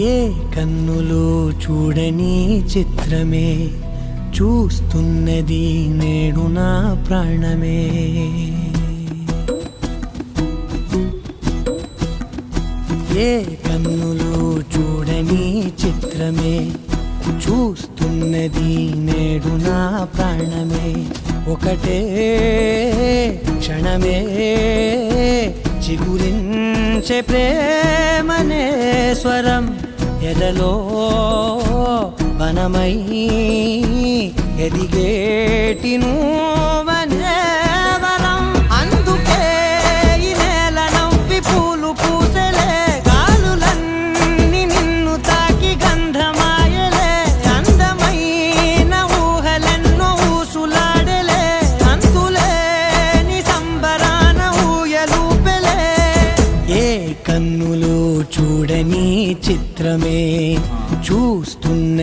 ఏ కన్నులు చూడని చిత్రమే చూస్తున్నది నేడు నా ప్రాణమే. ఏ కన్నులు చూడని చిత్రమే చూస్తున్నది నేడు నా ప్రాణమే. ఒకటే క్షణమే చిగురించే ప్రేమనే స్వరం ఎదలో వనమై ఎదిగేటి నువ్వనే వరం. అందుకే ఈ నేల నవ్వి పూలు పూసెలే, గాలులన్నీ నిన్ను తాకి గంధమాయలే, అందమైన ఊహలెన్నో ఊసులాడలే, అంతులేని సంబరాన ఊయలూపెలే. ఏ కన్నులు చూడని చిత్రమే చూస్తున్న